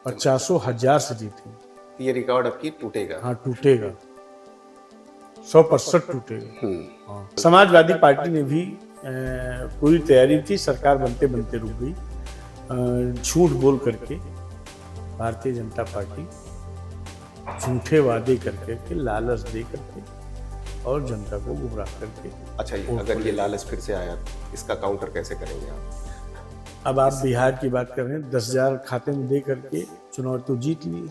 50,000 से जीते। ये रिकॉर्ड अब की टूटेगा। हाँ, टूटेगा, 100% टूटेगा। हाँ। समाजवादी पार्टी ने भी पूरी तैयारी थी, सरकार बनते बनते रुक गई। झूठ बोल करके भारतीय जनता पार्टी झूठे वादे करके, लालच दे करके और जनता को गुमराह करके। अच्छा, अगर ये लालच फिर से आया तो इसका काउंटर कैसे करेंगे आप? अब आप बिहार की बात कर रहे हैं, 10,000 खाते में दे करके चुनाव तो जीत लिए,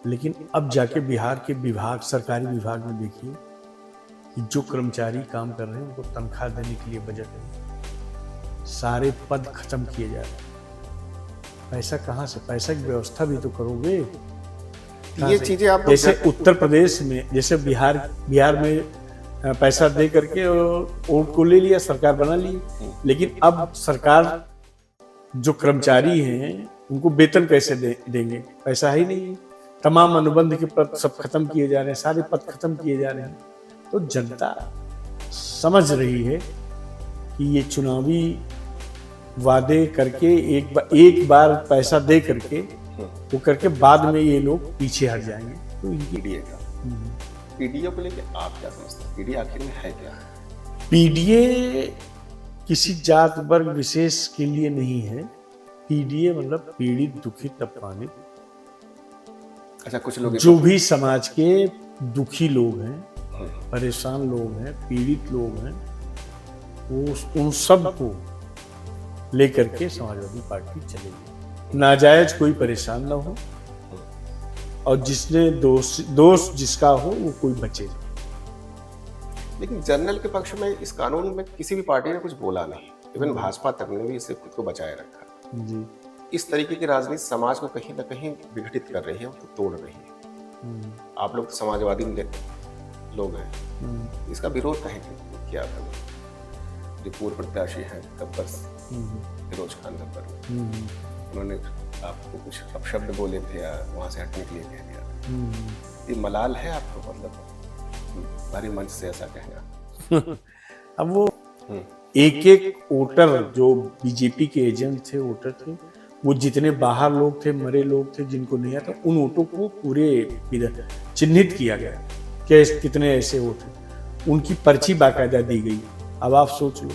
लेकिन अब जाके बिहार के विभाग, सरकारी विभाग में देखिए कि जो कर्मचारी काम कर रहे हैं उनको तनख्वाह देने के लिए बजट है, सारे पद खत्म किए जा रहे हैं। पैसा कहाँ से? पैसा की व्यवस्था भी तो करोगे। ये चीजें आप जैसे उत्तर प्रदेश में, जैसे बिहार में पैसा दे करके वोट को ले लिया, सरकार बना ली, लेकिन अब सरकार जो कर्मचारी हैं उनको वेतन कैसे देंगे? पैसा ही नहीं है। तमाम अनुबंध के पद सब खत्म किए जा रहे हैं, सारे पद खत्म किए जा रहे हैं। तो जनता समझ रही है कि ये चुनावी वादे करके एक बार पैसा दे करके वो करके बाद में ये लोग पीछे हट जाएंगे। तो इनकी पीडीए को लेके आप क्या समझते हैं? पीडीए आखिर में है क्या? पीडीए किसी जात वर्ग विशेष के लिए नहीं है। पीडीए मतलब पीड़ित, दुखित, अपमानित। अच्छा, कुछ लोग जो भी समाज के दुखी लोग हैं, परेशान लोग हैं, पीड़ित लोग हैं, वो उन सब को लेकर के समाजवादी पार्टी चलेगी। नाजायज कोई परेशान ना हो और जिसने दोष जिसका हो वो कोई बचे। लेकिन जनरल के पक्ष में इस कानून में किसी भी पार्टी ने कुछ बोला नहीं, इवन भाजपा तक ने भी इससे खुद को बचाए रखा जी। इस तरीके की राजनीति समाज को कहीं ना कहीं विघटित कर रही है और तोड़ रही है। आप लोग तो समाजवादी लोग हैं, इसका विरोध कहीं किया था? जो पूर्व प्रत्याशी हैं गब्बर फिरोज खान गब्बर, उन्होंने आपको कुछ अपशब्द बोले थे या वहां से हटने के लिए कह दिया। ये मलाल है आपको, मतलब भारी मंच से ऐसा कहना? अब वो एक वोटर जो बीजेपी के एजेंट थे, वोटर थे, वो जितने बाहर लोग थे, मरे लोग थे, जिनको नहीं आता, उन वोटों को पूरे चिन्हित किया गया कि कितने ऐसे वोट हैं। उनकी पर्ची बाकायदा दी गई। अब आप सोच लो,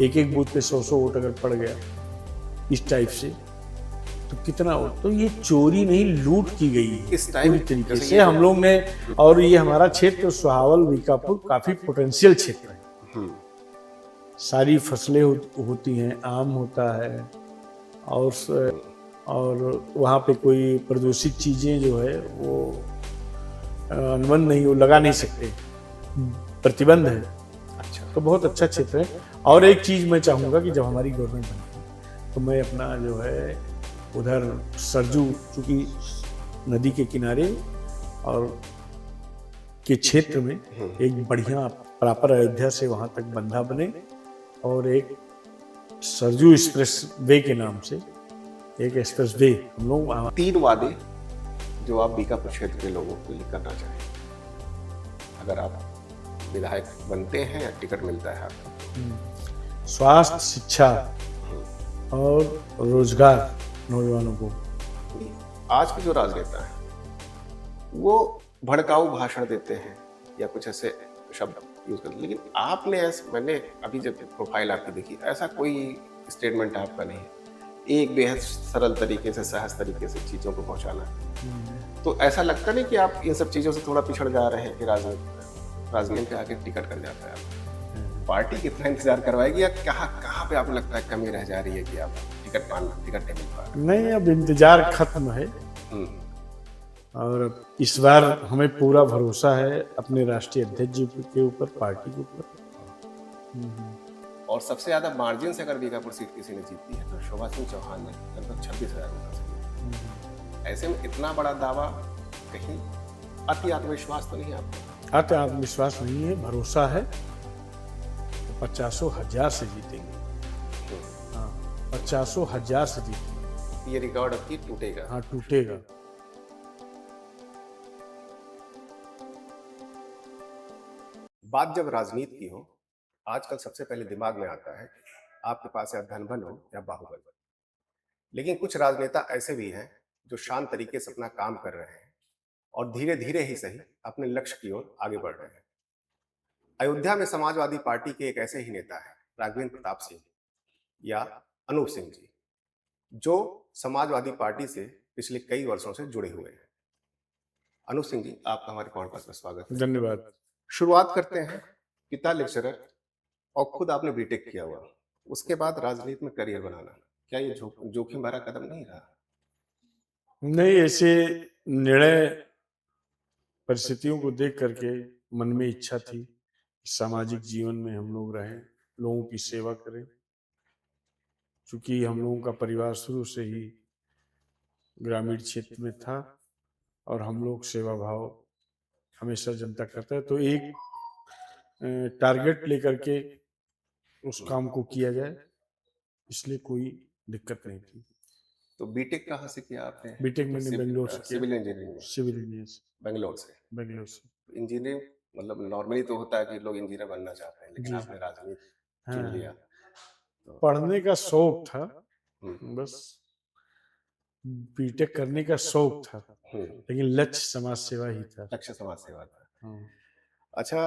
एक बूथ पे 100 वोट अगर पड़ गया इस टाइप से, तो कितना वोट? तो ये चोरी नहीं, लूट की गई है इस टाइप पूरी तरीके से हम लोग ने। और ये हमारा क्षेत्र सुहावल, बीकापुर काफी पोटेंशियल क्षेत्र है। सारी फसलें होती हैं, आम होता है, और वहाँ पे कोई प्रदूषित चीजें जो है वो अनुबंध नहीं, वो लगा नहीं सकते, प्रतिबंध है। अच्छा, तो बहुत अच्छा क्षेत्र है। और एक चीज मैं चाहूंगा कि जब हमारी गवर्नमेंट बने तो मैं अपना जो है उधर सरजू, चूंकि नदी के किनारे और के क्षेत्र में एक बढ़िया प्रॉपर अयोध्या से वहां तक बंधा बने, और एक सरजू एक्सप्रेस वे के नाम से एक एक्सप्रेस वे हम लोग। 3 वादे जो आप बीकापुर क्षेत्र के लोगों के लिए करना चाहें, अगर आप विधायक बनते हैं या टिकट मिलता है आपको? स्वास्थ्य, शिक्षा और रोजगार नौजवानों को। आज के जो राजनेता हैं वो भड़काऊ भाषण देते हैं या कुछ ऐसे शब्द यूज करते हैं, लेकिन आपने मैंने अभी जब प्रोफाइल आपकी देखी, ऐसा कोई स्टेटमेंट आपका नहीं है। एक बेहद सरल तरीके से, सहज तरीके से चीजों को पहुंचाना। तो ऐसा लगता नहीं कि आप इन सब चीजों से थोड़ा पिछड़ जा रहे हैं कि राजनीति पे आके टिकट कर जाता है? पार्टी कितना इंतजार करवाएगी या कहाँ पे आपको लगता है कमी रह जा रही है कि आप टिकट नहीं मिल पा रहे? नहीं, अब इंतजार खत्म है और इस बार हमें पूरा भरोसा है अपने राष्ट्रीय अध्यक्ष जी के ऊपर, पार्टी के ऊपर। और सबसे ज्यादा मार्जिन से अगर बीकापुर सीट किसी ने जीती है तो शोभा सिंह चौहान ने लगभग 26,000 वोटों से। ऐसे में इतना बड़ा दावा, कहीं अति आत्मविश्वास तो नहीं आपको? अति आत्मविश्वास नहीं है, भरोसा है। 50,000 से जीतेंगे। हाँ, 50,000 से जीतेंगे। ये रिकॉर्ड अब की टूटेगा? हाँ, टूटेगा। बात जब राजनीति की हो, आजकल सबसे पहले दिमाग में आता है आपके पास या धनबल हो या बाहुबल। लेकिन कुछ राजनेता ऐसे भी हैं जो शांत तरीके से अपना काम कर रहे हैं और धीरे धीरे ही सही अपने लक्ष्य की ओर आगे बढ़ रहे हैं। अयोध्या में समाजवादी पार्टी के एक ऐसे ही नेता हैं, राघवेंद्र प्रताप सिंह या अनूप सिंह जी, जो समाजवादी पार्टी से पिछले कई वर्षों से जुड़े हुए हैं। अनूप सिंह जी, आपका हमारे पॉडकास्ट में स्वागत है। धन्यवाद। शुरुआत करते हैं। पिता लेक्चरर और खुद आपने बीटेक किया हुआ, उसके बाद राजनीति में करियर बनाना, क्या ये जोखिम भरा कदम नहीं रहा? नहीं, ऐसे निर्णय परिस्थितियों को देख करके मन में इच्छा थी कि सामाजिक जीवन में हम लोग रहें, लोगों की सेवा करें। चूंकि हम लोगों का परिवार शुरू से ही ग्रामीण क्षेत्र में था और हम लोग सेवा भाव हमेशा जनता करते हैं, तो एक टारगेट लेकर के उस काम को किया जाए, इसलिए कोई दिक्कत नहीं थी। तो बीटेक कहाँ से किया आपने? बीटेक मैंने बेंगलोर से किया। Civil engineering? सिविल इंजीनियर से। बेंगलोर से? बेंगलोर से। इंजीनियरिंग मतलब नॉर्मली तो होता है कि लोग इंजीनियर बनना चाहते हैं, लेकिन आपने राजनीति चुन लिया। तो पढ़ने का शौक था, बस बीटेक करने का शौक था, लेकिन लक्ष्य समाज सेवा ही था। लक्ष्य समाज सेवा था। अच्छा,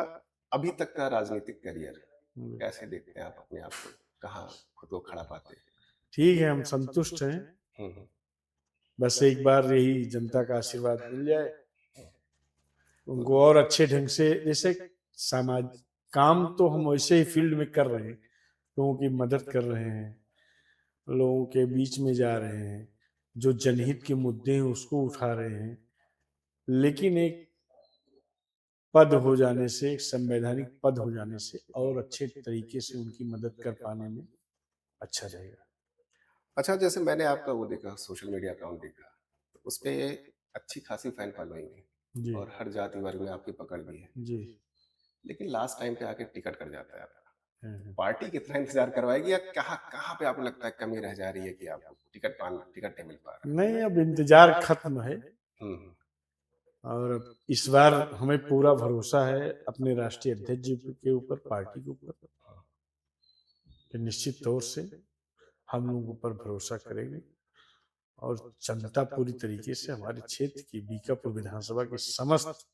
अभी तक का राजनीतिक करियर कैसे देखते हैं आप अपने आप को? कहाँ खुद को खड़ा पाते हैं? ठीक है, हम संतुष्ट हैं। बस एक बार यही जनता का आशीर्वाद मिल जाए, उनको और अच्छे ढंग से, जैसे समाज काम तो हम वैसे ही फील्ड में कर रहे हैं, लोगों की मदद कर रहे हैं, लोगों के बीच में जा रहे हैं, जो जनहित के मुद्दे हैं उसको उठा रहे हैं, लेकिन एक पद हो जाने से, एक संवैधानिक पद हो जाने से और अच्छे तरीके से उनकी मदद कर पाने में अच्छा रहेगा। अच्छा, जैसे मैंने आपका वो देखा, सोशल मीडिया अकाउंट देखा, तो उस पे अच्छी खासी फैन फॉलोइंग है और हर जाति वर्ग में आपकी पकड़ भी है जी। लेकिन लास्ट टाइम पे आके टिकट कर जाता है आपका। पार्टी कितना इंतजार करवाएगी या कहाँ कहाँ पे आपको लगता है कमी रह जा रही है कि आपको टिकट नहीं मिल पा रहा? नहीं, अब इंतजार खत्म है और इस बार हमें पूरा भरोसा है अपने राष्ट्रीय अध्यक्ष जी के ऊपर, पार्टी के ऊपर, कि निश्चित तौर से हम लोगों पर भरोसा करेंगे और जनता पूरी तरीके से हमारे क्षेत्र की बीकापुर विधानसभा के समस्त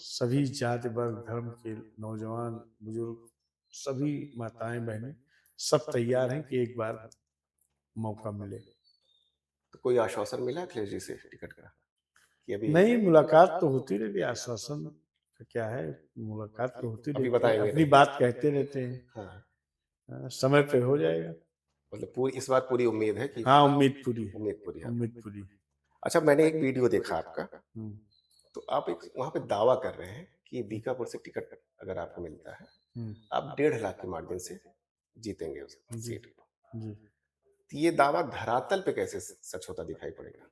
सभी जाति वर्ग धर्म के नौजवान बुजुर्ग, सभी माताएं बहनें सब तैयार हैं कि एक बार मौका मिले। तो कोई आश्वासन मिला अखिलेश जी से टिकट का कि अभी? नहीं, मुलाकात तो होती रहती है, आश्वासन क्या है, मुलाकात तो होती रहती है, अपनी बात कहते रहते हैं। समय पे हो जाएगा। मतलब इस बार पूरी उम्मीद है कि? हाँ, उम्मीद पूरी है। उम्मीद पूरी। अच्छा, मैंने एक वीडियो देखा आपका, तो आप एक वहां पे दावा कर रहे हैं कि बीकापुर से टिकट अगर आपको मिलता है, आप 1.5 लाख के मार्जिन से जीतेंगे उस सीट को। तो ये दावा धरातल पे कैसे सच होता दिखाई पड़ेगा?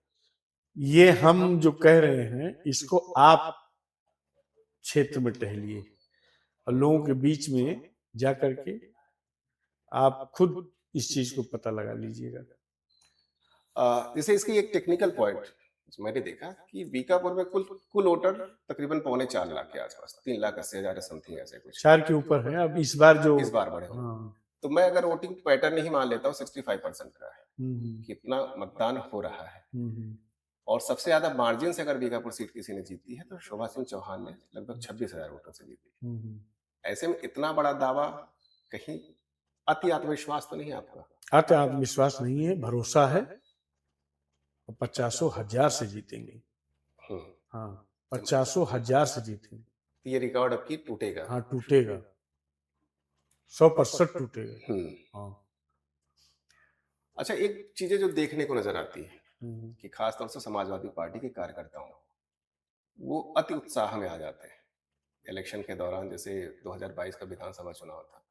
ये हम जो कह रहे हैं, इसको आप क्षेत्र में टहलिए और लोगों के बीच में जा करके आप खुद इस चीज को पता लगा लीजिएगा। जैसे इसकी एक टेक्निकल पॉइंट मैंने देखा कि बीकापुर में कुल वोटर तकरीबन 4.25 लाख के आसपास, 3,80,000 समथिंग ऐसे कुछ, 4 के ऊपर है। अब इस बार बढ़े तो मैं अगर वोटिंग पैटर्न ही मान लेता हूँ 65% का है, कितना मतदान हो रहा है, और सबसे ज्यादा मार्जिन से अगर बीकापुर सीट किसी ने जीती है तो शोभा सिंह चौहान ने लगभग 26,000 वोटों से जीती। ऐसे में इतना बड़ा दावा, कहीं अति आत्मविश्वास तो नहीं आपका? अति आत्मविश्वास नहीं है, भरोसा है, 50,000 से जीतेंगे। हाँ, 50,000 से जीतेंगे। ये रिकॉर्ड अब की टूटेगा? हाँ, टूटेगा, 100% टूटेगा। हाँ। अच्छा, एक चीजें जो देखने को नजर आती है कि खासतौर से समाजवादी पार्टी के कार्यकर्ताओं, वो अति उत्साह में आ जाते हैं इलेक्शन के दौरान। जैसे 2022 का विधानसभा चुनाव था,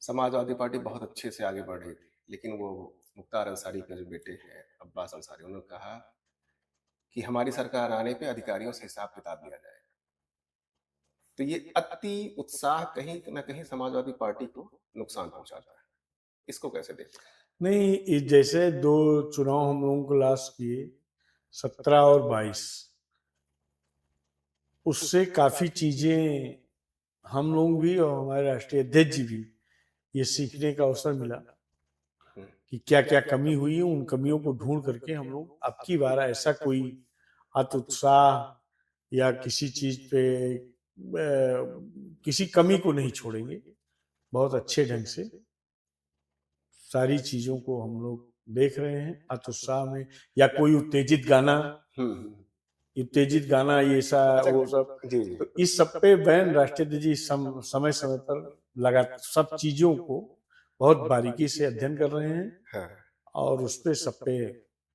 समाजवादी पार्टी बहुत अच्छे से आगे बढ़ रही थी, लेकिन वो मुख्तार अंसारी के जो बेटे हैं अब्बास अंसारी, उन्होंने कहा कि हमारी सरकार आने पे अधिकारियों से हिसाब किताब लिया जाएगा। तो ये अति उत्साह कहीं ना कहीं समाजवादी पार्टी को नुकसान पहुंचाता है, इसको कैसे देखते हैं? नहीं, जैसे 2 चुनाव हम लोगों को लास्ट किए, 17 और 22, उससे काफी चीजें हम लोग भी और हमारे राष्ट्रीय अध्यक्ष जी भी ये सीखने का अवसर मिला कि क्या क्या कमी हुई है, उन कमियों को ढूंढ करके हम लोग अब की बार ऐसा कोई अत्युत्साह या किसी चीज पे किसी कमी को नहीं छोड़ेंगे। बहुत अच्छे ढंग से सारी चीजों को हम लोग देख रहे हैं अत्युत्साह में, या कोई उत्तेजित गाना, उत्तेजित गाना ये सा अच्छा, वो सब। जी जी। तो इस सब पे बैन राष्ट्रपति जी समय समय पर लगा सब चीजों को बहुत बारीकी से अध्ययन कर रहे हैं हाँ। और उस पे सब पे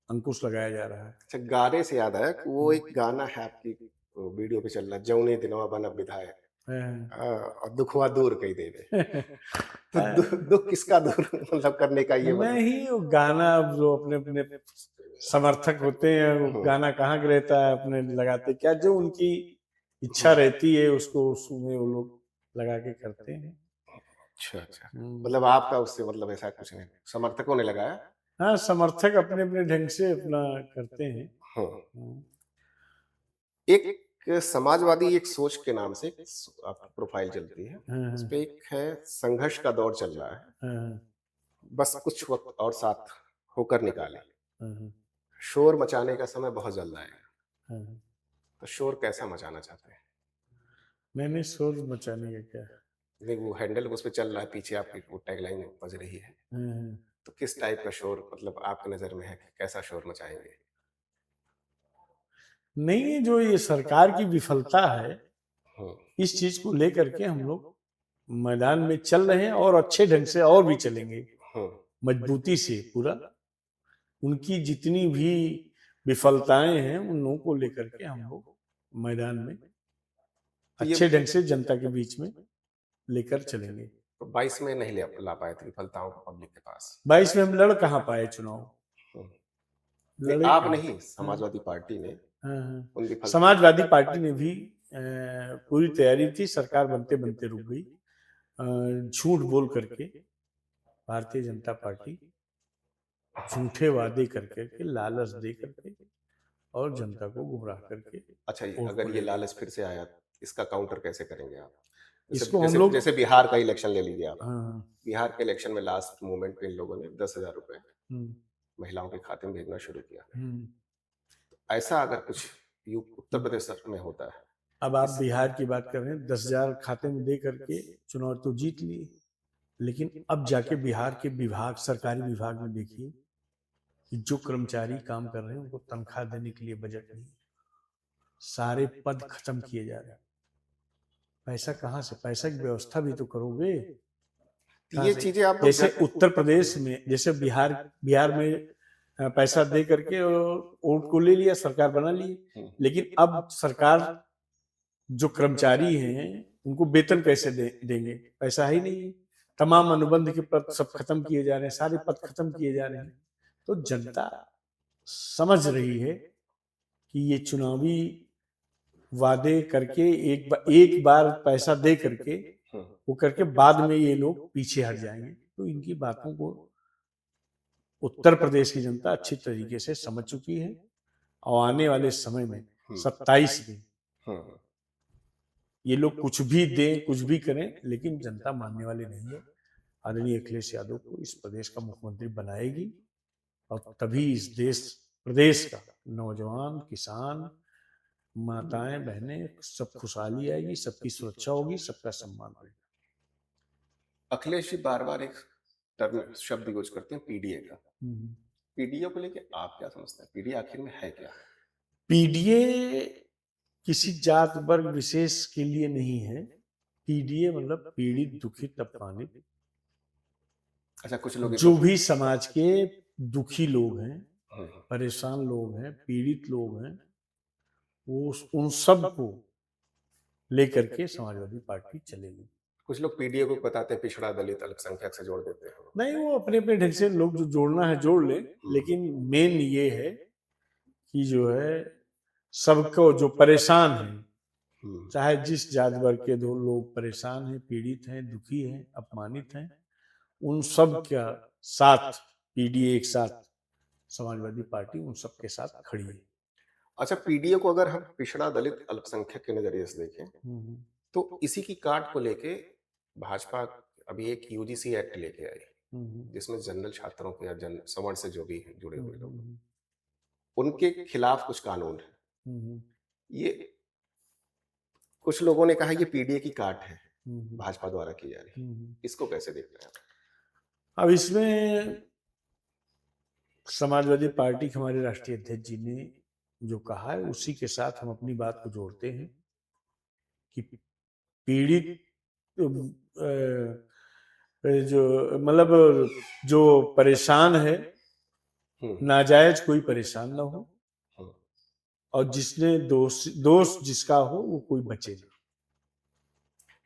अंकुश लगाया जा रहा है। अच्छा, गाने से याद आया कि वो एक गाना है आपकी वीडियो पे चल रहा है, जौने दिनवा बन विधायक और दुखवा दूर कही दे दे। तो दुख किसका दूर मतलब करने का ये मतलब? नहीं, वो गाना जो अपने अपने समर्थक होते हैं वो गाना कहाँ के रहता है, अपने लगाते क्या जो उनकी इच्छा रहती है उसको उसमें वो लोग लगा के करते हैं। अच्छा अच्छा, मतलब आपका उससे मतलब ऐसा कुछ नहीं, समर्थकों ने लगाया? हाँ, समर्थक अपने अपने ढंग से अपना करते हैं। हाँ। हाँ, एक समाजवादी एक सोच के नाम से आपकी प्रोफाइल चलती है, हाँ, उस पे एक है संघर्ष का दौर चल रहा है, हाँ, बस कुछ वक्त और साथ होकर निकाले, हाँ, शोर मचाने का समय बहुत जल्द आएगा। हाँ। तो शोर कैसा मचाना चाहते हैं? मैंने शोर मचाने का क्या। नहीं, वो हैंडल उस पे चल रहा है, पीछे आपकी वो टैगलाइन बज रही है, हाँ, तो किस टाइप का शोर मतलब आपकी नजर में है, कैसा शोर मचाएंगे? नहीं, जो ये सरकार की विफलता है हम्म इस चीज को लेकर के हम लोग मैदान में चल रहे हैं और अच्छे ढंग से और भी चलेंगे, हम्म मजबूती से पूरा। उनकी जितनी भी विफलताएं हैं उन लोगों को लेकर के हम लोग मैदान में तो अच्छे ये ढंग से जनता के बीच में लेकर चलेंगे। तो 22 में नहीं ला पाए थे विफलताओं को पब्लिक के पास। 22 में हम लड़ कहाँ पाए चुनाव, हम्म, नहीं लड़े आप कहाँ? नहीं, समाजवादी पार्टी ने हाँ, हाँ। उन विफल समाजवादी पार्टी ने भी पूरी तैयारी थी, सरकार बनते बनते रुक गई। झूठ बोल करके भारतीय जनता पार्टी झूठे वादे कर करके लालच दे करके और जनता को गुमराह करके अच्छा, वोट को अगर ये ले लालच फिर से आया, इसका काउंटर कैसे करेंगे आप? जैसे इसको हम जैसे लोग। जैसे बिहार का इलेक्शन ले लीजिए आप। हाँ, बिहार के इलेक्शन में लास्ट मोमेंट पे इन लोगों ने 10,000 रुपए हम्म, महिलाओं के खाते में भेजना शुरू किया। हम्म। ऐसा अगर कुछ उत्तर प्रदेश में होता है? अब आप इस बिहार की बात कर रहे हैं, 10,000 खाते में दे करके चुनाव तो जीत लिए, लेकिन अब जाके बिहार के विभाग, सरकारी विभाग में देखिए कि जो कर्मचारी काम कर रहे हैं उनको तनख्वाह देने के लिए बजट नहीं, सारे पद खत्म किए जा रहे हैं। पैसा कहाँ से, पैसा की व्यवस्था भी तो करोगे। कहाँ ये से? चीजें आप लोग जैसे उत्तर प्रदेश में, जैसे बिहार में पैसा दे करके वोट को ले लिया, सरकार बना ली, लेकिन अब सरकार जो कर्मचारी हैं उनको वेतन कैसे देंगे, पैसा ही नहीं। तमाम अनुबंध के पद सब खत्म किए जा रहे हैं, सारे पद खत्म किए जा रहे हैं। तो जनता समझ रही है कि ये चुनावी वादे करके एक बार पैसा दे करके वो करके बाद में ये लोग पीछे हट जाएंगे। तो इनकी बातों को उत्तर प्रदेश की जनता अच्छी तरीके से समझ चुकी है और आने वाले समय में 27 में ये लोग कुछ भी दें कुछ भी करें, लेकिन जनता मानने वाली नहीं है। आदरणीय अखिलेश यादव को इस प्रदेश का मुख्यमंत्री बनाएगी और तभी इस प्रदेश का नौजवान, किसान, माताएं, बहनें सब खुशहाली आएगी, सबकी सुरक्षा होगी, सबका सम्मान होगा। अखिलेश जी बार बार एक टर्म शब्द यूज करते हैं, पीडीए का। पीडीए को लेके आप क्या समझते हैं? पीडीए आखिर में है क्या? पीडीए किसी जात वर्ग विशेष के लिए नहीं है। पीडीए मतलब पीड़ित, दुखित, अपमानित, अच्छा, कुछ लोग जो भी समाज के दुखी लोग हैं, परेशान लोग हैं, पीड़ित लोग हैं, वो उन सब को लेकर के समाजवादी पार्टी चलेगी। कुछ लोग पीडीए को बताते हैं पिछड़ा, दलित, अल्पसंख्यक से जोड़ देते हैं। नहीं, वो अपने अपने ढंग से लोग जो जोड़ना है जोड़ ले, लेकिन मेन ये है कि जो है सबको जो परेशान है, चाहे जिस जात वर्ग के दो लोग परेशान हैं, पीड़ित हैं, दुखी हैं, अपमानित हैं, उन सब का साथ पीडीए एक साथ समाजवादी पार्टी उन सब के साथ खड़ी है। अच्छा, पीडीए को अगर हम पिछड़ा, दलित, अल्पसंख्यक के नजरिए से देखें तो इसी की काट को लेके भाजपा अभी एक यूजीसी एक्ट लेके आई, जिसमें जनरल छात्रों के या जन सवर्ण से जो भी हैं जुड़े हुए लोग, उनके खिलाफ कुछ कानून है। ये कुछ लोगों ने कहा ये पीडीए की काट है, भाजपा द्वारा की जा रही है, इसको कैसे देख रहे हैं आप? अब इसमें समाजवादी पार्टी के हमारे राष्ट्रीय अध्यक्ष जी ने जो कहा है उसी के साथ हम अपनी बात को जोड़ते हैं कि पीड़ित जो मतलब जो परेशान है, नाजायज कोई परेशान ना हो, और जिसने दोष जिसका हो वो कोई बचे ना।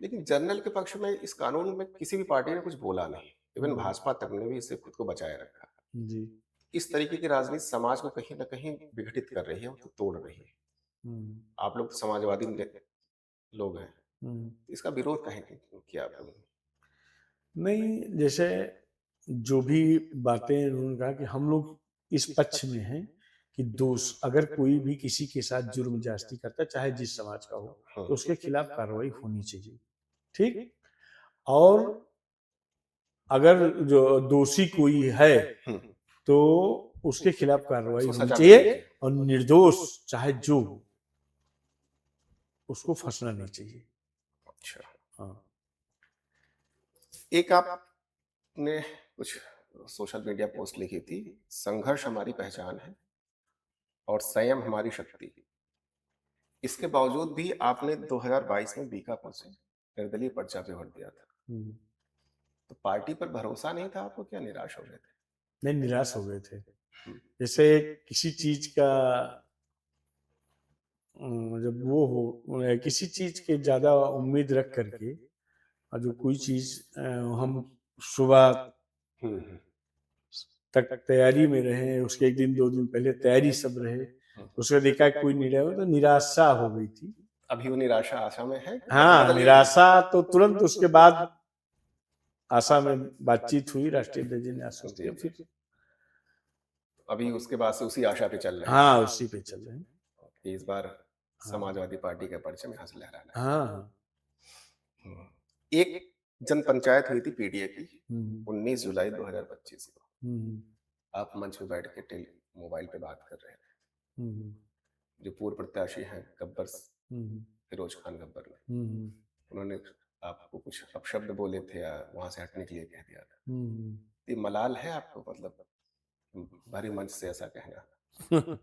लेकिन जनरल के पक्ष में इस कानून में किसी भी पार्टी ने कुछ बोला नहीं, इवन भाजपा तक ने भी इससे खुद को बचाए रखा। जी। इस तरीके की राजनीति समाज को कहीं ना कहीं विघटित कर रही है, तो तोड़ रही है। आप लोग तो समाजवादी लोग हैं, इसका विरोध कहीं किया आप लोगों ने? नहीं, जैसे जो भी बातें उन्होंने कहा कि हम लोग इस पक्ष में हैं कि दोष अगर कोई भी किसी के साथ जुर्म ज्यादती करता है, चाहे जिस समाज का हो, तो उसके खिलाफ कार्रवाई होनी चाहिए, ठीक। और अगर जो दोषी कोई है तो उसके खिलाफ कार्रवाई होनी चाहिए, और निर्दोष चाहे जो उसको फंसना नहीं चाहिए। अच्छा, हाँ। एक आपने कुछ सोशल मीडिया पोस्ट लिखी थी, संघर्ष हमारी पहचान है और संयम हमारी शक्ति। इसके बावजूद भी आपने 2022 में बीकापुर से निर्दलीय पर्चा पे वोट दिया था, तो पार्टी पर भरोसा नहीं था आपको, क्या निराश हो गए थे? नहीं, निराश हो गए थे। जैसे किसी चीज का जब वो हो, किसी चीज के ज्यादा उम्मीद रख करके, और जो कोई चीज हम सुबह तक तैयारी में रहे, उसके एक दिन दो दिन पहले तैयारी सब रहे, उसका देखा कोई नहीं रहा, तो निराशा हो गई थी। अभी वो निराशा आशा में है? हाँ, निराशा तो तुरंत उसके बाद आशा में बातचीत हुई, राष्ट्रीय अध्यक्ष जी ने आश्वस्त किया, फिर अभी उसके बाद से उसी आशा पे चल रहे हैं। हाँ, उसी पे चल रहे हैं कि इस बार समाजवादी पार्टी के पर्चे में हाथ लहराना है। हाँ। एक जन पंचायत हुई थी पीडीए की 19 जुलाई 2025 को, आप मंच पे बैठ के मोबाइल पे बात कर रहे थे। जो पूर्व प्रत्याशी हैं गब्बर फिरोज खान गब्बर ने, उन्होंने आपको कुछ अपशब्द बोले थे या वहां से हटने के लिए कह दिया था। ये मलाल है आपको, मतलब भारी मंच से ऐसा कहना?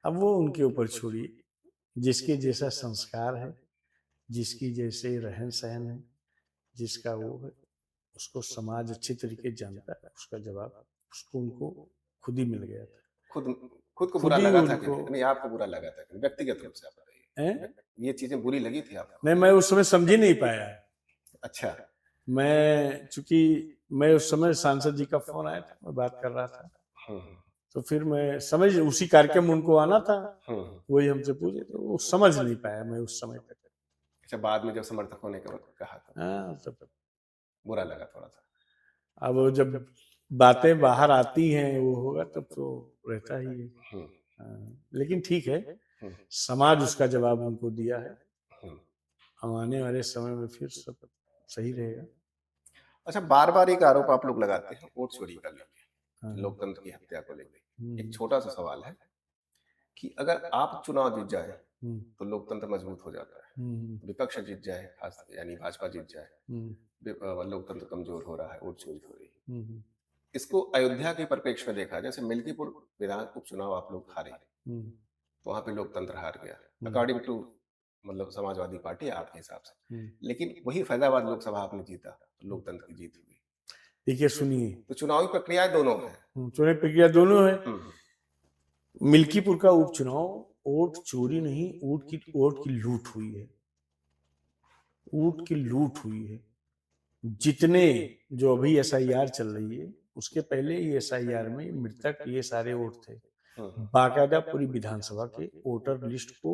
अब वो उनके ऊपर छोड़िए, जिसके जैसा संस्कार है, जिसकी जैसे रहन सहन है, जिसका वो है, उसको समाज अच्छी तरीके जानता है, उसका जवाब उसको उनको खुद ही मिल गया था। खुद को बुरा लगा था कि नहीं? आपको बुरा लगा था कि व्यक्तिगत रूप से आप बताइए, ये चीजें बुरी लगी थी आपको? नहीं, मैं उस समय समझ ही नहीं पाया। अच्छा। मैं चूंकि मैं उस समय सांसद जी का फोन आया था, मैं बात कर रहा था, तो फिर मैं समझ, उसी कार्यक्रम उनको आना था, वही हमसे पूछे, तो वो समझ नहीं पाया मैं उस समय तक। अच्छा, बाद में जब समर्थकों ने कहा था, हाँ, तब बुरा लगा थोड़ा सा। अब जब बातें बाहर आती हैं वो होगा तब तो रहता ही है। लेकिन ठीक है, समाज उसका जवाब उनको दिया है, हम आने वाले समय में फिर सब सही रहेगा। अच्छा, बार बार एक आरोप आप लोग लगाते हैं वोट चोरी का लेके, लोकतंत्र की हत्या को लेके। एक छोटा सा सवाल है कि अगर आप चुनाव जीत जाए तो लोकतंत्र मजबूत हो जाता है, विपक्ष जीत जाए, खास यानी भाजपा जीत जाए, लोकतंत्र कमजोर हो रहा है, वोट चोरी हो रही है। इसको अयोध्या के परिप्रेक्ष्य में देखा, जैसे मिल्कीपुर विधान उपचुनाव आप लोग हारे, तो वहां पे लोकतंत्र हार गया अकॉर्डिंग टू मतलब समाजवादी पार्टी आपके हिसाब से, लेकिन वही फैजाबाद लोकसभा आपने जीता, तो लोकतंत्र की जीत हुई। देखिए, सुनिए, तो चुनावी प्रक्रिया दोनों है, चुनावी प्रक्रिया दोनों है। मिल्कीपुर का उपचुनाव वोट चोरी नहीं, वोट की लूट हुई है, वोट की लूट हुई है। जितने जो अभी एसआईआर चल रही है, उसके पहले ही एसआईआर में मृतक ये सारे वोट थे, बाकायदा पूरी विधानसभा के वोटर लिस्ट को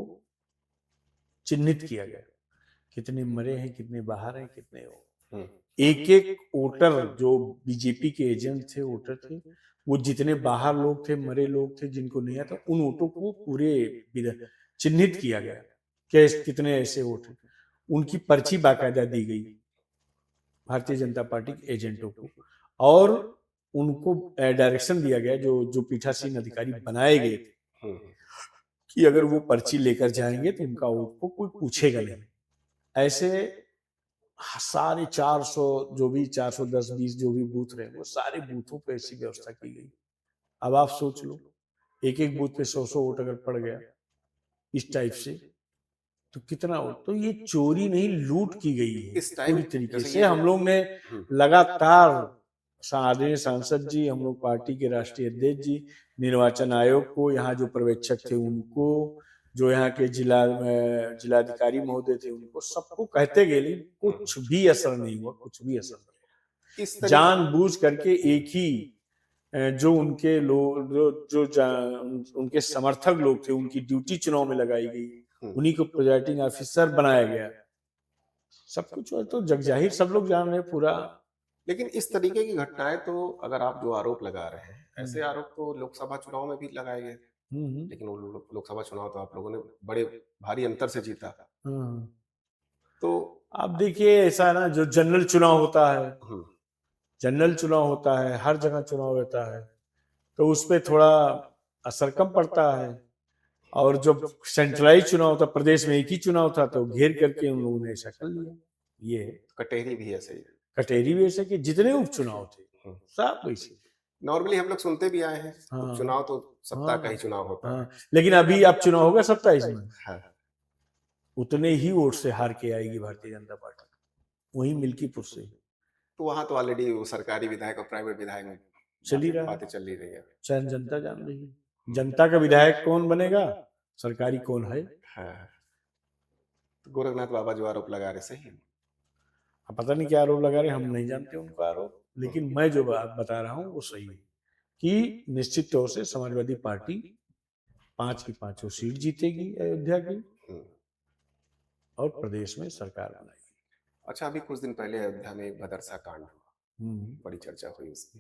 चिन्हित किया गया, कितने मरे हैं, कितने बाहर हैं, कितने एक एक वोटर जो बीजेपी के एजेंट थे, वोटर थे, वो जितने बाहर लोग थे, मरे लोग थे, जिनको नहीं आता, उन वोटों को पूरे चिन्हित किया गया कि कितने ऐसे वोट हैं। उनकी पर्ची बाकायदा दी गई भारतीय जनता पार्टी के एजेंटों को, और उनको डायरेक्शन दिया गया, जो जो पीठासीन अधिकारी बनाए गए थे, हम्म, कि अगर वो पर्ची लेकर जाएंगे तो उनका वोट को कोई पूछेगा नहीं। ऐसे सारे 400, जो भी 410-20 जो भी बूथ रहे, वो सारे बूथों पे ऐसी व्यवस्था की गई। अब आप सोच लो, एक एक बूथ पे 100-100 वोट अगर पड़ गया इस टाइप से, तो कितना हो, तो ये चोरी नहीं, लूट की गई है इस टाइम पूरी तरीके जैसे से। ये हम जो लोग ने लगातार आदरणीय सांसद जी, हम लोग पार्टी के राष्ट्रीय अध्यक्ष जी, निर्वाचन आयोग को, यहाँ जो पर्यवेक्षक थे उनको, जो यहाँ के जिलाधिकारी महोदय थे उनको, सबको कहते गए, लेकिन कुछ भी असर नहीं हुआ, कुछ भी असर नहीं इस हुआ। तरीके जानबूझ करके एक ही जो उनके लोग, उनके समर्थक लोग थे, उनकी ड्यूटी चुनाव में लगाई गई, उन्हीं को प्रिजाइडिंग ऑफिसर बनाया गया। सब कुछ तो जगजाहिर, सब लोग जान रहे हैं पूरा। लेकिन इस तरीके की घटनाएं तो, अगर आप जो आरोप लगा रहे हैं, ऐसे आरोप तो लोकसभा चुनाव में भी लगाए गए थे, लेकिन वो लोकसभा चुनाव तो आप लोगों ने बड़े भारी अंतर से जीता। तो आप देखिए, ऐसा है ना, जो जनरल चुनाव होता है, जनरल चुनाव होता है, हर जगह चुनाव होता है, तो उस पर थोड़ा असर कम पड़ता है। और जब सेंट्रलाइज चुनाव था, प्रदेश में एक ही चुनाव था, तो घेर करके उन लोगों ने ऐसा कर लिया। ये कटेरी भी ऐसे ही, कटेरी भी ऐसे, कि जितने उपचुनाव थे सब वैसे। नॉर्मली हम लोग सुनते भी आए हैं, उपचुनाव तो सत्ता का ही चुनाव होता है। लेकिन अभी अब चुनाव होगा 27 में, हाँ। उतने ही वोट से हार के आएगी भारतीय जनता पार्टी, वही मिल्कीपुर से। तो वहां तो ऑलरेडी वो सरकारी विधायक और प्राइवेट विधायक में चली रहा, बातें चल ही रही है। चयन जनता जान रही है, जनता का विधायक कौन बनेगा, सरकारी कौन है। हाँ। तो गोरखनाथ बाबा जो आरोप लगा रहे, सही है? अब पता नहीं क्या आरोप लगा रहे, हम नहीं जानते उनका आरोप, लेकिन मैं जो बात बता रहा हूँ वो सही है, कि निश्चित तौर से समाजवादी पार्टी 5 की 5 सीट जीतेगी अयोध्या की, और प्रदेश में सरकार बनाएगी। अच्छा, अभी कुछ दिन पहले अयोध्या में एक भदरसा कांड हुआ, बड़ी चर्चा हुई उसकी।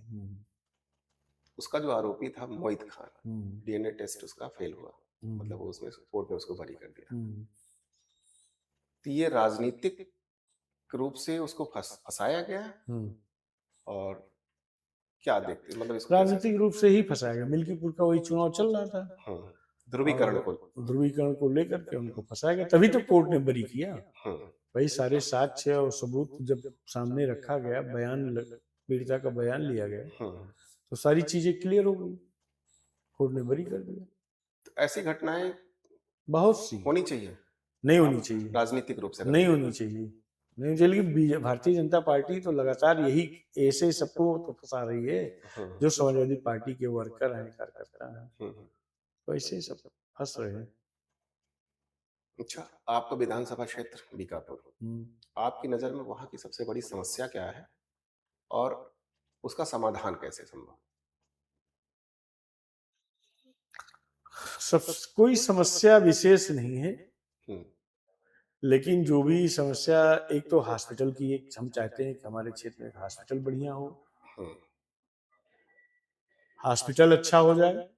उसका जो आरोपी था मोहित खान, डीएनए टेस्ट उसका फेल हुआ, मतलब उसमें कोर्ट ने उसको बरी कर दिया। तो ये राजनीतिक रूप से उसको फंसाया गया, और क्या देखते, मतलब इसको राजनीतिक रूप से ही फंसाया गया। मिल्कीपुर का वही चुनाव चल रहा था, ध्रुवीकरण को लेकर के उनको फंसाया गया, तभी तो कोर्ट ने बरी किया। वही सारे साक्ष्य और सबूत जब सामने रखा गया, बयान पीड़िता का बयान लिया गया, तो सारी चीजें क्लियर हो गई, कोर्ट ने बरी कर दिया। तो ऐसी घटनाएं बहुत सी होनी चाहिए, नहीं होनी चाहिए, राजनीतिक रूप से नहीं होनी चाहिए, नहीं चाहिए। भारतीय जनता पार्टी तो लगातार यही ऐसे सबको तो फंसा रही है, जो समाजवादी पार्टी के वर्कर हैं, कार्यकर्ता हैं, वैसे सब फंस रहे हैं। अच्छा, आपका विधानसभा क्षेत्र बीकापुर, आपकी नजर में वहां की सबसे बड़ी समस्या क्या है, और उसका समाधान कैसे संभव? सब कोई समस्या विशेष नहीं है, लेकिन जो भी समस्या, एक तो हॉस्पिटल की, एक हम चाहते हैं कि हमारे क्षेत्र में हॉस्पिटल बढ़िया हो, हॉस्पिटल अच्छा हो जाए,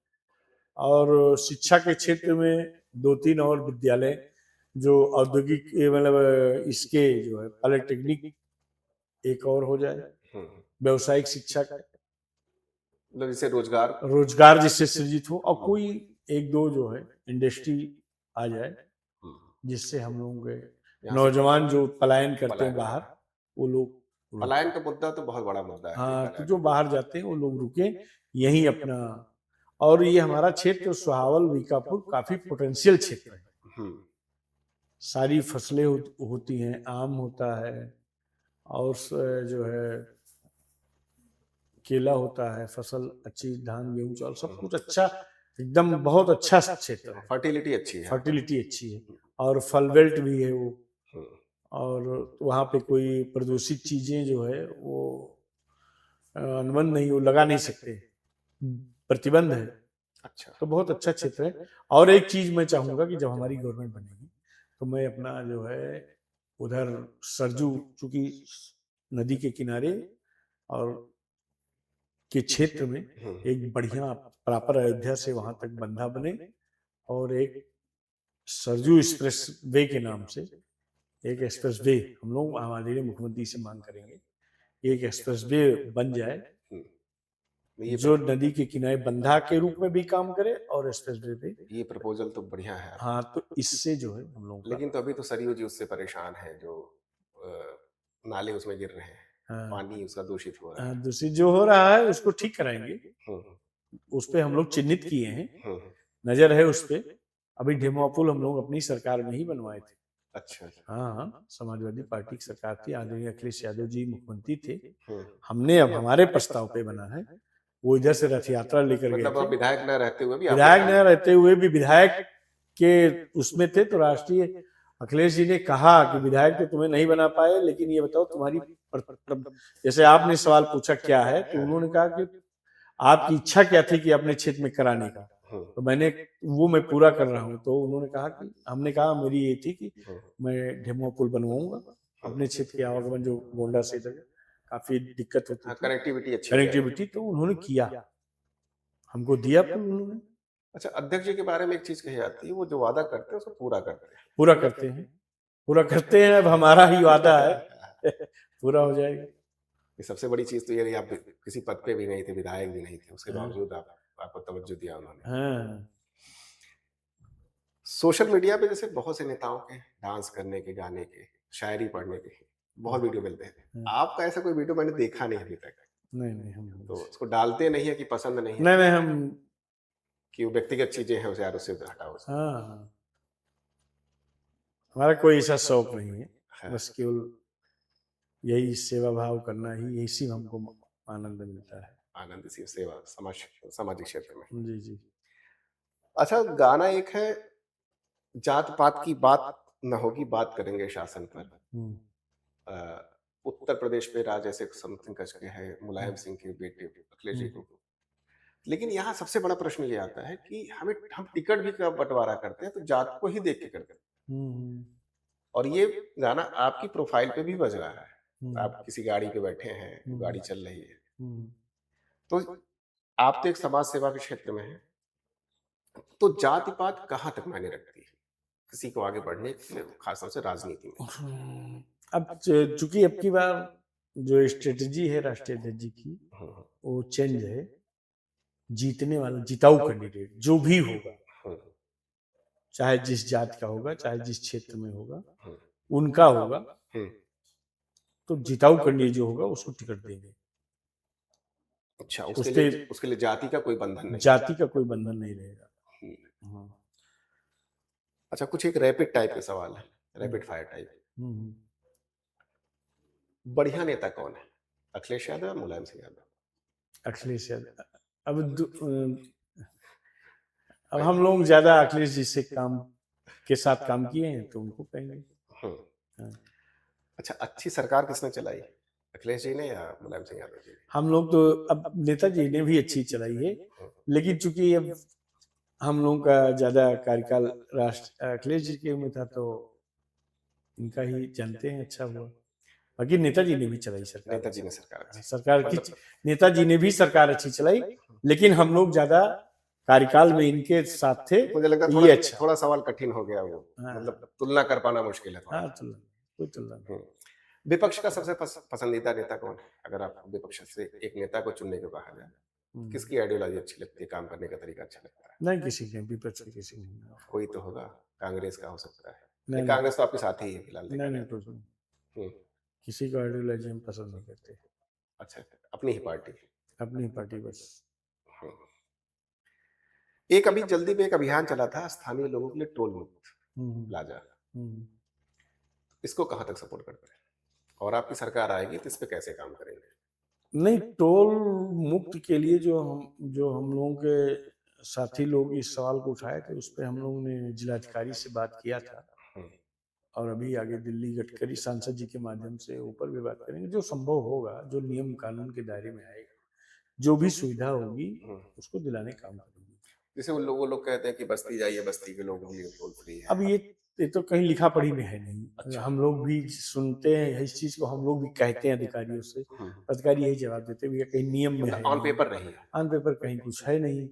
और शिक्षा के क्षेत्र में 2-3 और विद्यालय, जो औद्योगिक मतलब इसके जो है पॉलिटेक्निक एक और हो जाए, व्यवसायिक शिक्षा का, मतलब जिससे रोजगार जिससे सृजित हो, और कोई 1-2 जो है इंडस्ट्री आ जाए, जिससे हम लोग के नौजवान जो पलायन करते हैं बाहर, वो लोग, पलायन का मुद्दा तो बहुत बड़ा मुद्दा है। हाँ, तो जो बाहर जाते हैं वो लोग रुके यहीं अपना। और ये हमारा क्षेत्र सुहावल बीकापुर काफी पोटेंशियल क्षेत्र है, सारी फसलें होती हैं, आम होता है, और जो है केला होता है, फसल अच्छी, धान गेहूं चावल सब कुछ अच्छा, एकदम बहुत अच्छा क्षेत्र है, फर्टिलिटी अच्छी है, और फल बेल्ट भी है वो, और वहाँ पे कोई प्रदूषित चीजें जो है वो अनुबंध नहीं, वो लगा नहीं सकते, प्रतिबंध है। अच्छा, तो बहुत अच्छा क्षेत्र है। और एक चीज मैं चाहूंगा कि जब हमारी गवर्नमेंट बनेगी, तो मैं अपना जो है उधर सरजू, चूंकि नदी के किनारे और के क्षेत्र में एक बढ़िया प्रॉपर अयोध्या से वहां तक बंधा बने, और एक सरजू एक्सप्रेस वे के नाम से एक एक्सप्रेस वे हम लोग आदरणीय मुख्यमंत्री से मांग करेंगे एक एक्सप्रेसवे बन जाए ये जो नदी के किनारे बंधा के रूप में भी काम करे और एक्सप्रेसवे पे। ये प्रपोजल तो बढ़िया है आपका। हाँ, तो इससे जो है हम लोगों का। लेकिन तो अभी तो सरयू जी उससे परेशान है, जो नाले उसमें गिर रहे हैं, हाँ, पानी उसका दूषित हो रहा है। दूसरी जो हो रहा है उसको ठीक कराएंगे, हम्म, उस पे हम लोग चिन्हित किए हैं, हम्म, नजर है उस पे। अभी ढेमुआ पुल हम लोग अपनी सरकार में ही बनवाए थे। अच्छा अच्छा। हाँ हाँ, समाजवादी पार्टी की सरकार थी, आदरणीय अखिलेश यादव जी मुख्यमंत्री थे। हम्म, हमने अब हमारे प्रस्ताव पे बना है, वो इधर से रथ यात्रा लेकर गए मतलब अब थे। विधायक न रहते हुए भी आपने विधायक काम न रहते हुए भी विधायक के उसमें थे, तो राष्ट्रीय अखिलेश जी ने कहा कि विधायक तो तुम्हें नहीं बना पाए, लेकिन ये बताओ तुम्हारी जैसे आपने सवाल पूछा क्या है, तो उन्होंने कहा कि आपकी इच्छा क्या थी कि अपने क्षेत्र में कराने का, तो मैंने वो मैं पूरा कर रहा हूँ। तो उन्होंने कहा कि हमने कहा मेरी ये थी कि मैं ढेमुआ पुल बनवाऊंगा अपने क्षेत्र के आवागमन जो गोंडा से इधर काफी दिक्कत होती थी, कनेक्टिविटी अच्छी कनेक्टिविटी, तो उन्होंने किया, हमको दिया पुल उन्होंने। अच्छा, अध्यक्ष जी के बारे में एक चीज कही जाती है, वो जो वादा करते हैं उसको पूरा करते हैं। पूरा करते हैं, पूरा करते हैं। अब हमारा ही वादा है पूरा हो जाएगा। ये सबसे बड़ी चीज तो ये रही, आप किसी पद पे भी नहीं थे, विधायक भी नहीं थे, उसके हाँ। बावजूद आपको तवज्जो दिया उन्होंने। हाँ, सोशल मीडिया पे जैसे बहुत से नेताओं के डांस करने के, गाने के, शायरी पढ़ने के बहुत वीडियो मिलते हैं, आपका ऐसा कोई वीडियो मैंने देखा नहीं अभी तक। नहीं नहीं हम तो उसको डालते नहीं है कि पसंद नहीं है, नहीं नहीं हम कि वो व्यक्तिगत चीजें हैं उसे यार उससे हटाओ उसको। हाँ, हमारा कोई ऐसा शौक नहीं है, हाँ, बस केवल यही सेवा भाव करना ही, यही से हमको आनंद मिलता है। आनंद सी सेवा सामाजिक क्षेत्र में। जी जी। अच्छा, गाना एक है, जात पात की बात न होगी, बात करेंगे शासन पर। हम्म, अ, उत्तर प्रदेश पे राज ऐसे समथिंग करके है, मुलायम सिंह के बेटे अखिलेश जी को। लेकिन यहाँ सबसे बड़ा प्रश्न ये आता है कि हम टिकट भी कब बंटवारा करते हैं तो जात को ही देख के करते हैं। हम्म, और ये गाना आपकी प्रोफाइल पे भी बज रहा है, आप हम्म, किसी गाड़ी पे बैठे हैं, वो गाड़ी चल रही है, हम्म, तो आप तो एक समाज सेवा के क्षेत्र में हैं, तो जाति पात कहाँ तक मायने रखती है किसी को आगे बढ़ने में, खासतौर से राजनीति में? अब चूंकि अब की बार जो स्ट्रेटजी है राष्ट्रीय अध्यक्ष जी की, हम्म, वो चेंज है। जीतने वाला जिताऊ कैंडिडेट जो भी होगा, हम्म, चाहे जिस जात का होगा, चाहे जिस क्षेत्र में होगा, हम्म, उनका होगा, हम्म। तो जिताऊ कैंडिडेट जो होगा उसको टिकट देंगे। अच्छा, उसके उसके लिए जाति का कोई बंधन नहीं? जाति का कोई बंधन नहीं रहेगा। हम्म। हाँ। अच्छा, कुछ एक रैपिड टाइप के सवाल है, रैपिड फायर टाइप। हम्म। बढ़िया नेता कौन है, अखिलेश यादव या मुलायम सिंह यादव? अखिलेश यादव। अब हम लोग ज्यादा अखिलेश जी से काम के साथ काम किए हैं तो उनको कहेंगे। हम्म। हाँ। अच्छा, अच्छी सरकार किसने चलाई, अखिलेश जी ने या मुलायम सिंह यादव जी ने? हम लोग तो अब नेताजी ने भी अच्छी चलाई है, लेकिन चूंकि अब हम लोगों का ज्यादा कार्यकाल राष्ट्र अखिलेश जी के में था, तो इनका ही जानते हैं, अच्छा हुआ। बाकी नेताजी ने भी चलाई सरकार, नेताजी ने सरकार अच्छी, सरकार की नेताजी ने भी सरकार अच्छी चलाई, लेकिन हम लोग ज्यादा कार्यकाल में इनके साथ थे, मुझे लगता है तो थोड़ा ये अच्छा। थोड़ा सवाल कठिन हो गया वो, हाँ। मतलब तुलना कर पाना मुश्किल है थोड़ा। हाँ, तुलना, कोई तुलना नहीं। विपक्ष का सबसे पसंदीदा नेता कौन है, अगर आप विपक्ष से एक नेता को चुनने को कहा जाए, किसकी आइडियोलॉजी अच्छी लगती है, काम करने का तरीका अच्छा लगता है? नहीं, किसी के विपक्ष के किसी नहीं। कोई तो होगा, कांग्रेस का हो सकता है। नहीं, कांग्रेस तो आपके साथ ही है फिलहाल देखा नहीं जाए। नहीं, कुछ नहीं, हम्म, किसी को आइडियोलॉजी हम पसंद नहीं करते, अच्छा, अपनी ही पार्टी। अपनी पार्टी बस। हम्म। एक अभी जल्दी में एक अभियान चला था स्थानीय लोगों के लिए टोल मुक्त प्लाजा, इसको कहाँ तक सपोर्ट करते हैं, और आपकी सरकार आएगी तो इस पे कैसे काम करेंगे? नहीं, टोल मुक्त के लिए जो हम लोगों के साथी लोग इस सवाल को उठाए थे, उस पर हम लोगों ने जिलाधिकारी से बात किया था, और अभी आगे दिल्ली गडकरी सांसद जी के माध्यम से ऊपर भी बात करेंगे। जो संभव होगा, जो नियम कानून के दायरे में आएगा, जो भी सुविधा होगी उसको दिलाने काम करेंगे। जैसे वो लोग कहते हैं कि बस्ती जाइए, बस्ती के लोगों के लिए टोल फ्री है। अब ये तो कहीं लिखा पढ़ी में है नहीं। अच्छा। हम लोग भी सुनते हैं इस चीज को, हम लोग भी कहते हैं अधिकारियों से, अधिकारी यही जवाब देते हैं कहीं नियम में है, ऑन पेपर नहीं है, ऑन पेपर कहीं कुछ है नहीं।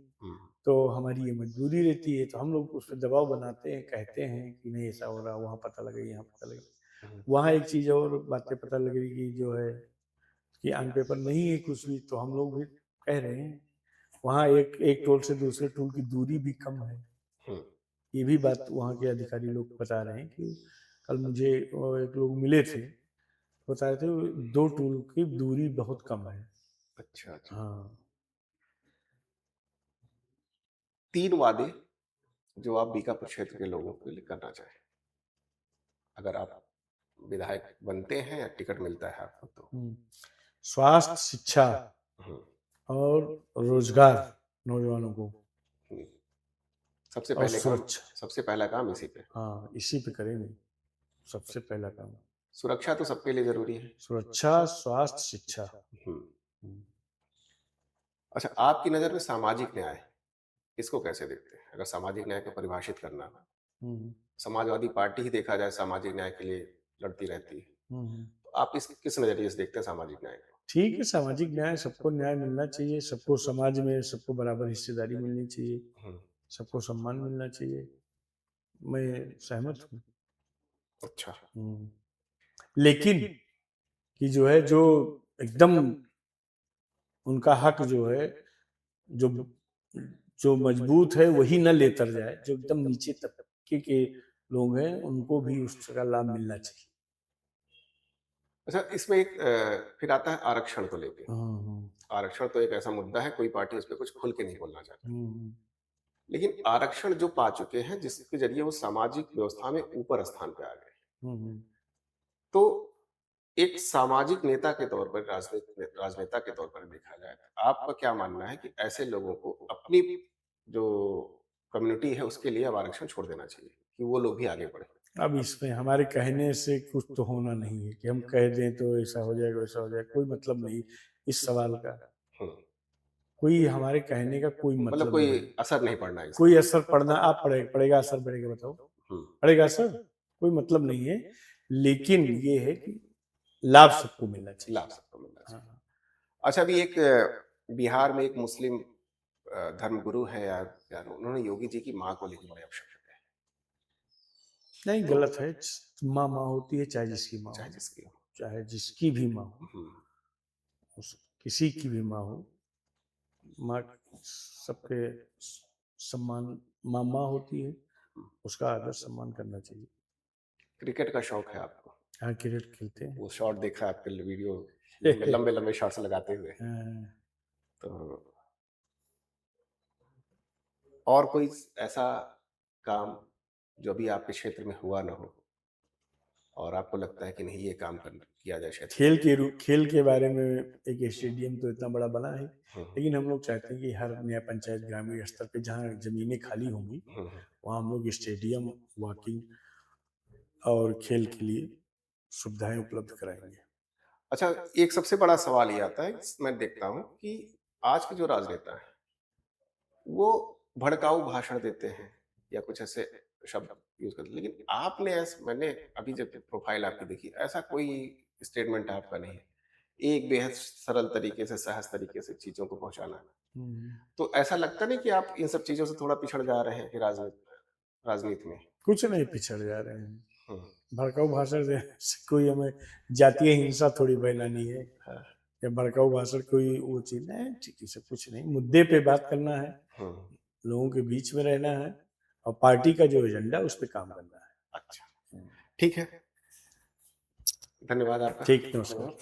तो हमारी ये मजबूरी रहती है, तो हम लोग उस पर दबाव बनाते हैं, कहते हैं कि नहीं ऐसा हो रहा, वहाँ पता लगे, यहाँ पता लगे, वहाँ एक चीज और बातें पता लग रही कि जो है कि ऑन पेपर नहीं है कुछ भी, तो हम लोग भी कह रहे हैं वहाँ एक टोल से दूसरे टोल की दूरी भी कम है। हम्म, ये भी बात वहाँ के अधिकारी लोग बता रहे हैं कि कल मुझे एक लोग मिले थे, बता रहे थे 2 टोल की दूरी बहुत कम है। अच्छा अच्छा। हाँ। 3 वादे जो आप बीकापुर क्षेत्र के लोगों के लिए करना चाहें, अगर आप विधायक बनते हैं या टिकट मिलता है आपको तो। स्वास्थ्य, शिक्षा हम्म, और रोजगार नौजवानों को, हम्म। सबसे और पहले काम, सुरक्षा। सबसे पहला काम इसी पे। हाँ, इसी पे करेंगे सबसे पहला काम। सुरक्षा तो सबके लिए जरूरी है। सुरक्षा, स्वास्थ्य, शिक्षा। हम्म। अच्छा, आपकी नजर में सामाजिक न्याय इसको कैसे देखते हैं, अगर सामाजिक न्याय को परिभाषित करना हो? हम्म, समाजवादी पार्टी ही देखा जाए सामाजिक न्याय के लिए लड़ती रहती है, हम्म। तो आप इस किस नजरिए से देखते हैं सामाजिक न्याय को? ठीक है, सामाजिक न्याय, सबको न्याय मिलना चाहिए, सबको समाज में सबको बराबर हिस्सेदारी मिलनी चाहिए, हम्म, सबको सम्मान मिलना चाहिए। मैं सहमत हूँ। अच्छा। लेकिन कि जो है, जो एकदम उनका हक जो है, जो जो मजबूत है वही न लेकर जाए, जो एकदम नीचे तबके के लोग हैं उनको भी उसका लाभ मिलना चाहिए। अच्छा, इसमें एक फिर आता है आरक्षण को लेके। हम्म, आरक्षण तो एक ऐसा मुद्दा है, कोई पार्टी उस पर कुछ खुल के नहीं बोलना चाहती, हम्म, लेकिन आरक्षण जो पा चुके हैं जिसके जरिए वो सामाजिक व्यवस्था में ऊपर स्थान पे आ गए, हम्म, तो एक सामाजिक नेता के तौर पर, राजनेता के तौर पर देखा जाए तो आपका क्या मानना है कि ऐसे लोगों को अपनी जो कम्युनिटी है उसके लिए अब आरक्षण छोड़ देना चाहिए कि वो लोग भी आगे बढ़े? अब इसमें हमारे कहने से कुछ तो होना नहीं है कि हम कह दें तो ऐसा हो जाएगा वैसा हो जाएगा, कोई मतलब नहीं इस सवाल का। हम्म, कोई हमारे कहने का कोई मतलब मतलब कोई नहीं। असर नहीं पड़ना है कोई इसका। असर पड़ना, आप पड़ेगा असर पड़ेगा, बताओ हम्म, पड़ेगा असर? कोई मतलब नहीं है। लेकिन ये है कि लाभ सबको मिलना चाहिए। लाभ सबको मिलना चाहिए। हाँ। अच्छा, अभी एक बिहार में एक मुस्लिम धर्मगुरु है यार, उन्होंने योगी जी की माँ को लेकर बड़े अपशब्द कहे। नहीं, गलत है। माँ माँ होती है, चाहे जिसकी माँ चाहे हो, जिसकी हो। चाहे जिसकी भी माँ हो, हम्म, किसी की भी माँ हो, माँ सबके सम्मान, माँ माँ होती है, उसका आदर सम्मान करना चाहिए। क्रिकेट का शौक है आपको? हाँ, क्रिकेट खेलते हैं। वो शॉट देखा है आपके वीडियो में, लंबे लंबे शॉट्स लगाते हुए, हाँ। तो और कोई ऐसा काम जो अभी आपके क्षेत्र में हुआ ना हो और आपको लगता है कि नहीं ये काम कर किया जाए क्षेत्र में? खेल के बारे में, एक स्टेडियम तो इतना बड़ा बना है, हम्म, लेकिन हम लोग चाहते हैं कि हर नया पंचायत ग्रामीण स्तर पे जहाँ जमीनें खाली होंगी हम्म। वहाँ हम लोग स्टेडियम, वॉकिंग और खेल के लिए सुविधाएं उपलब्ध कराएंगे। अच्छा, एक सबसे बड़ा सवाल ये आता है, मैं देखता हूँ कि आज के जो राजनेता हैं वो भड़काऊ भाषण देते हैं या कुछ ऐसे शब्द यूज करते हैं, लेकिन आपने ऐसा, मैंने अभी जब प्रोफाइल आपकी देखी, ऐसा कोई स्टेटमेंट आपका नहीं है। एक बेहद सरल तरीके से, सहज तरीके से चीजों को पहुंचाना। तो ऐसा लगता नहीं कि आप इन सब चीजों से थोड़ा पिछड़ जा रहे हैं कि राजनीति में? कुछ नहीं पिछड़ जा रहे हैं। हम्म, भड़काऊ भाषण देने से कोई हमें जातीय हिंसा थोड़ी फैलानी है, हाँ, या भड़काऊ भाषण कोई वो चीज नहीं, ठीक है, सब कुछ नहीं, मुद्दे पे बात करना है, हम्म, लोगों के बीच में रहना है, और पार्टी का जो एजेंडा उस पर काम करना है। अच्छा, ठीक है, धन्यवाद आपका। ठीक, नमस्कार।